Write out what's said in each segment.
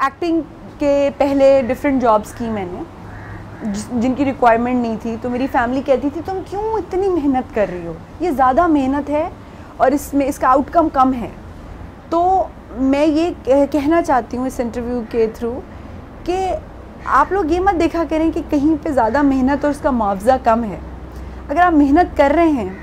Acting के पहले different jobs की मैंने जिनकी रिक्वायरमेंट नहीं थी, तो मेरी फैमिली कहती थी तुम क्यों इतनी मेहनत कर रही हो, ये ज़्यादा मेहनत है और इसमें इसका आउटकम कम है। तो मैं ये कहना चाहती हूँ इस इंटरव्यू के थ्रू कि आप लोग ये मत देखा करें कि कहीं पे ज़्यादा मेहनत और उसका मुआवजा कम है। अगर आप मेहनत कर रहे हैं,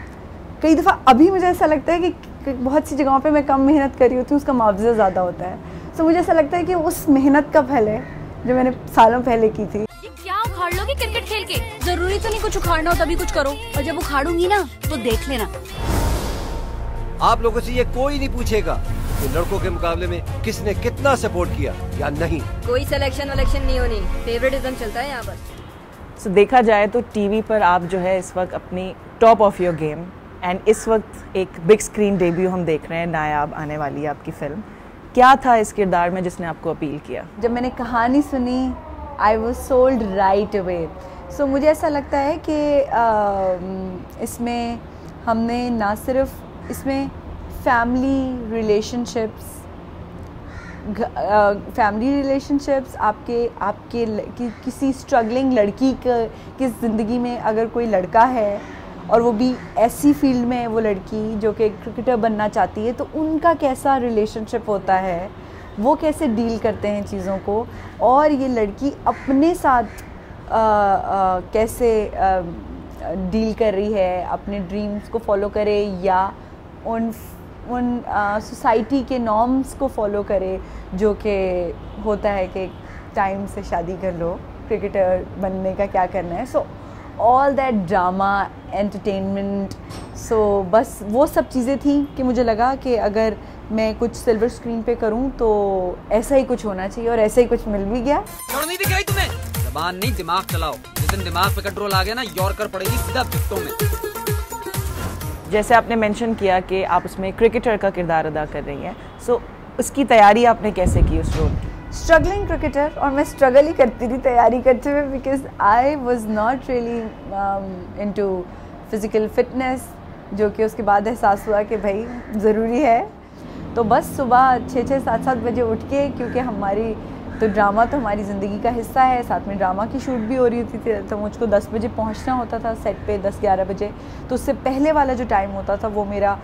कई दफ़ा अभी मुझे ऐसा लगता है कि बहुत सी जगहों पे मैं कम मेहनत कर रही होती हूँ, उसका मुआवजा ज़्यादा होता है। तो मुझे ऐसा लगता है कि उस मेहनत का फल है जो मैंने सालों पहले की थी। क्या उखाड़ लोगे क्रिकेट खेल के? जरूरी तो नहीं कुछ उखाड़ना हो तभी कुछ करो, और जब उखाड़ूंगी ना तो देख लेना। आप लोगों से ये कोई नहीं पूछेगा कि लड़कों के मुकाबले में किसने कितना सपोर्ट किया या नहीं। कोई सिलेक्शन वलेक्शन नहीं होनी, फेवरेटिज्म चलता है यहाँ पर। So, देखा जाए तो टीवी पर आप जो है इस वक्त अपनी top of your game, and इस वक्त एक बिग स्क्रीन डेब्यू हम देख रहे हैं, नायाब आने वाली है आपकी फिल्म। क्या था इस किरदार में जिसने आपको अपील किया? जब मैंने कहानी सुनी, I was sold right away. So मुझे ऐसा लगता है कि इसमें हमने ना सिर्फ इसमें फैमिली रिलेशनशिप्स आपके किसी स्ट्रगलिंग लड़की की ज़िंदगी में अगर कोई लड़का है और वो भी ऐसी फील्ड में है, वो लड़की जो कि क्रिकेटर बनना चाहती है, तो उनका कैसा रिलेशनशिप होता है, वो कैसे डील करते हैं चीज़ों को, और ये लड़की अपने साथ कैसे डील कर रही है, अपने ड्रीम्स को फॉलो करे या उन सोसाइटी के नॉर्म्स को फॉलो करे, जो कि होता है कि टाइम से शादी कर लो, क्रिकेटर बनने का क्या करना है। So all that drama, entertainment, so बस वो सब चीज़ें थी कि मुझे लगा कि अगर मैं कुछ सिल्वर स्क्रीन पे करूं तो ऐसा ही कुछ होना चाहिए, और ऐसा ही कुछ मिल भी गया। नहीं दिखाई तुम्हें? ज़बान नहीं, दिमाग चलाओ। जिस दिन दिमाग पे कंट्रोल आ गया ना, यॉर्कर पड़ेगी सीधा भित्तों में। जैसे आपने मेंशन किया कि आप उसमें क्रिकेटर का किरदार अदा कर रही हैं, सो उसकी तैयारी आपने कैसे की उस रोल की? स्ट्रगलिंग क्रिकेटर, और मैं स्ट्रगल ही करती थी तैयारी करते हुए, because I was not really into physical fitness, जो कि उसके बाद एहसास हुआ कि भाई ज़रूरी है। तो बस सुबह 6-7 बजे उठ के, क्योंकि हमारी तो ड्रामा तो हमारी ज़िंदगी का हिस्सा है, साथ में ड्रामा की शूट भी हो रही होती थी, तो मुझको 10 बजे पहुंचना होता था सेट पे, 10-11 बजे। तो उससे पहले वाला जो टाइम होता था वो मेरा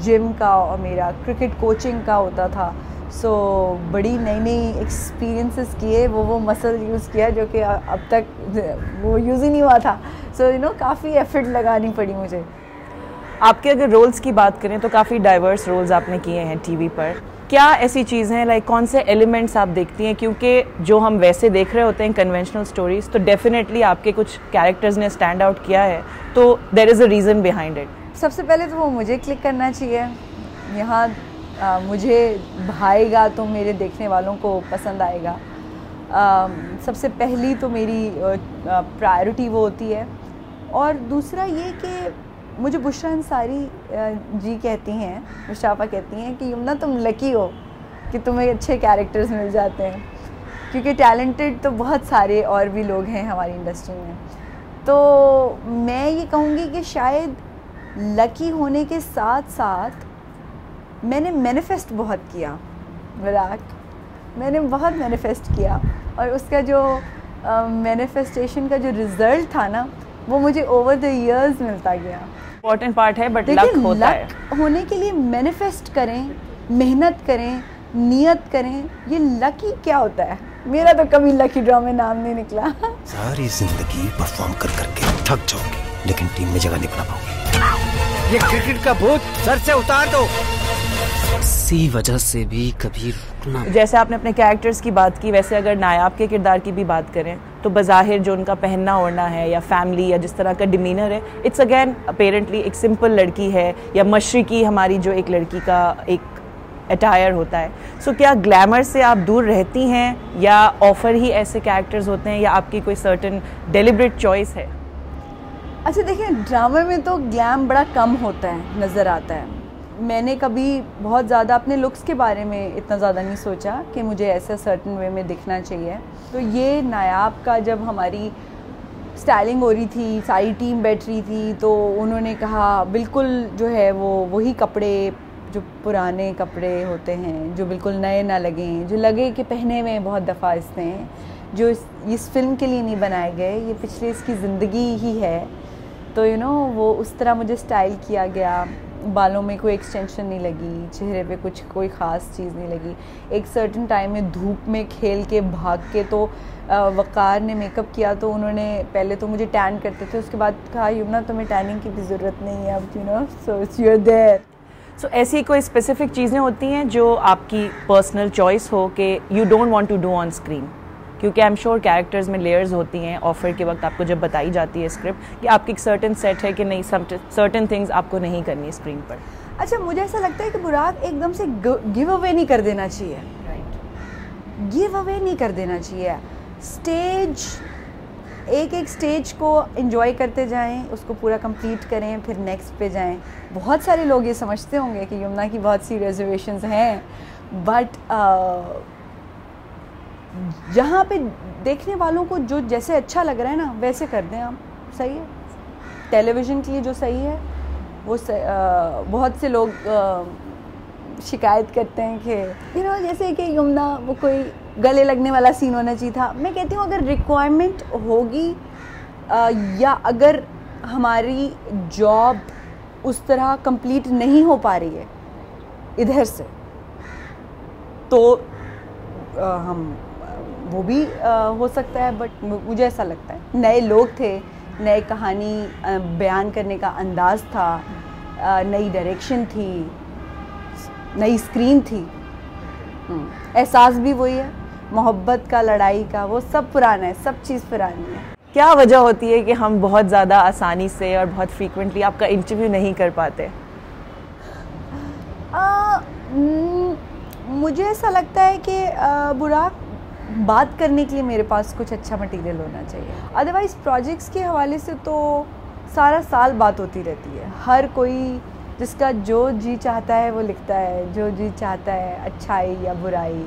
जिम का और मेरा क्रिकेट कोचिंग का होता था। सो बड़ी नई एक्सपीरियंसेस किए, वो मसल यूज़ किया जो कि अब तक वो यूज़ ही नहीं हुआ था। सो काफ़ी एफर्ट लगानी पड़ी मुझे। आपके अगर रोल्स की बात करें तो काफ़ी डाइवर्स रोल्स आपने किए हैं टीवी पर। क्या ऐसी चीज़ें हैं, लाइक कौन से एलिमेंट्स आप देखती हैं? क्योंकि जो हम वैसे देख रहे होते हैं कन्वेंशनल स्टोरीज़, तो डेफिनेटली आपके कुछ कैरेक्टर्स ने स्टैंड आउट किया है, तो there is a reason behind it. सबसे पहले तो वो मुझे क्लिक करना चाहिए। यहाँ मुझे भाएगा तो मेरे देखने वालों को पसंद आएगा। सबसे पहली तो मेरी प्रायोरिटी वो होती है। और दूसरा ये कि मुझे बुशरा अंसारी जी कहती हैं, मुशाफा कहती हैं कि यमुना तुम लकी हो कि तुम्हें अच्छे कैरेक्टर्स मिल जाते हैं, क्योंकि टैलेंटेड तो बहुत सारे और भी लोग हैं हमारी इंडस्ट्री में। तो मैं ये कहूँगी कि शायद लकी होने के साथ साथ मैंने मैनिफेस्ट बहुत किया। विराट, मैंने बहुत मैनिफेस्ट किया, और उसका जो मैनिफेस्टेशन का जो रिज़ल्ट था ना, वो मुझे ओवर द इयर्स मिलता गया। इम्पॉर्टेंट पार्ट है, बट लक होता है। होने के लिए मैनिफेस्ट करें, मेहनत करें, नियत करें। ये लकी क्या होता है? मेरा तो कभी लकी ड्रॉ में नाम नहीं निकला। सारी जिंदगी परफॉर्म कर करके थक जाओगे, लेकिन टीम में जगह नहीं बना पाओगे। ये क्रिकेट का भूत सर से उतार दो। इसी वजह से भी कभी रुकना। जैसे आपने अपने कैरेक्टर्स की बात की, वैसे अगर नायाब के किरदार की भी बात करें तो बज़ाहिर जो उनका पहनना ओढ़ना है या फैमिली या जिस तरह का डिमीनर है, इट्स अगेन अपेरेंटली एक सिंपल लड़की है, या मशरिकी हमारी जो एक लड़की का एक अटायर होता है। सो क्या ग्लैमर से आप दूर रहती हैं, या ऑफर ही ऐसे कैरेक्टर्स होते हैं, या आपकी कोई सर्टन डेलिब्रेट चॉइस है? अच्छा देखिए, ड्रामे में तो ग्लैम बड़ा कम होता है, नज़र आता है। मैंने कभी बहुत ज़्यादा अपने लुक्स के बारे में इतना ज़्यादा नहीं सोचा कि मुझे ऐसा सर्टन वे में दिखना चाहिए। तो ये नायाब का जब हमारी स्टाइलिंग हो रही थी, सारी टीम बैठ रही थी, तो उन्होंने कहा बिल्कुल जो है वो वही कपड़े जो पुराने कपड़े होते हैं जो बिल्कुल नए ना लगें, जो लगे कि पहने हुए बहुत दफ़ा इसने, जो इस फिल्म के लिए नहीं बनाए गए, ये पिछले इसकी ज़िंदगी ही है। तो वो उस तरह मुझे स्टाइल किया गया। बालों में कोई एक्सटेंशन नहीं लगी, चेहरे पे कोई ख़ास चीज़ नहीं लगी। एक सर्टन टाइम में धूप में खेल के भाग के तो वक़ार ने मेकअप किया, तो उन्होंने पहले तो मुझे टैन करते थे, उसके बाद कहा युमना तुम्हें टैनिंग की भी ज़रूरत नहीं है अब, सो इट्स यूर देयर। सो ऐसी कोई स्पेसिफिक चीज़ें होती हैं जो आपकी पर्सनल चॉइस हो कि you don't want to do on screen? क्योंकि आई एम श्योर कैरेक्टर्स में लेयर्स होती हैं। ऑफर के वक्त आपको जब बताई जाती है स्क्रिप्ट कि आपकी एक सर्टन सेट है कि नहीं, सर्टन थिंग्स आपको नहीं करनी स्क्रीन पर। अच्छा, मुझे ऐसा लगता है कि बुराक एकदम से गिव अवे नहीं कर देना चाहिए। राइट, गिव अवे नहीं कर देना चाहिए। स्टेज एक स्टेज को एंजॉय करते जाएं, उसको पूरा कंप्लीट करें, फिर नेक्स्ट पे जाएं। बहुत सारे लोग ये समझते होंगे कि यमुना की बहुत सी रिजर्वेशंस हैं, बट जहाँ पे देखने वालों को जो जैसे अच्छा लग रहा है ना वैसे कर दें आप, सही है। टेलीविज़न के लिए जो सही है वो बहुत से लोग शिकायत करते हैं कि जैसे कि यमुना वो कोई गले लगने वाला सीन होना चाहिए था। मैं कहती हूँ अगर रिक्वायरमेंट होगी या अगर हमारी जॉब उस तरह कंप्लीट नहीं हो पा रही है इधर से, तो हम वो भी हो सकता है। बट मुझे ऐसा लगता है नए लोग थे, नए कहानी बयान करने का अंदाज़ था, नई डायरेक्शन थी, नई स्क्रीन थी, एहसास भी वही है, मोहब्बत का, लड़ाई का, वो सब पुराना है, सब चीज़ पुरानी है। क्या वजह होती है कि हम बहुत ज़्यादा आसानी से और बहुत फ्रीक्वेंटली आपका इंटरव्यू नहीं कर पाते? मुझे ऐसा लगता है कि बुराक बात करने के लिए मेरे पास कुछ अच्छा मटेरियल होना चाहिए। अदरवाइज़ प्रोजेक्ट्स के हवाले से तो सारा साल बात होती रहती है। हर कोई जिसका जो जी चाहता है वो लिखता है, जो जी चाहता है अच्छाई या बुराई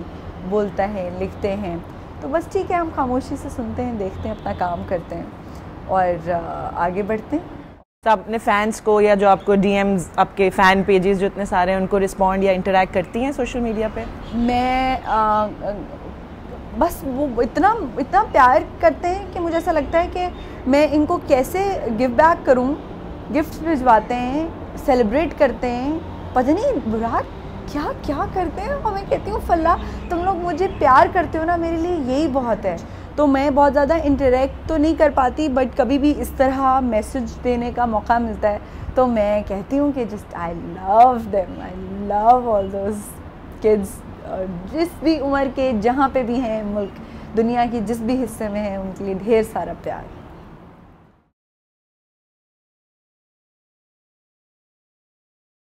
बोलता है, लिखते हैं। तो बस ठीक है, हम खामोशी से सुनते हैं, देखते हैं, अपना काम करते हैं और आगे बढ़ते हैं। तो अपने फैंस को या जो आपको डीएम्स, आपके फ़ैन पेजेस जो इतने सारे हैं, उनको रिस्पॉन्ड या इंटरेक्ट करती हैं सोशल मीडिया पे? मैं बस वो इतना प्यार करते हैं कि मुझे ऐसा लगता है कि मैं इनको कैसे गिव बैक करूं। गिफ्ट्स भिजवाते हैं, सेलिब्रेट करते हैं, पता नहीं बुराक क्या क्या करते हैं। और मैं कहती हूँ फल्ला तुम लोग मुझे प्यार करते हो ना, मेरे लिए यही बहुत है। तो मैं बहुत ज़्यादा इंटरेक्ट तो नहीं कर पाती, बट कभी भी इस तरह मैसेज देने का मौका मिलता है तो मैं कहती हूँ कि just I love them, I love all those kids. जिस भी उम्र के, जहाँ पे भी हैं, मुल्क दुनिया की जिस भी हिस्से में हैं, उनके लिए ढेर सारा प्यार।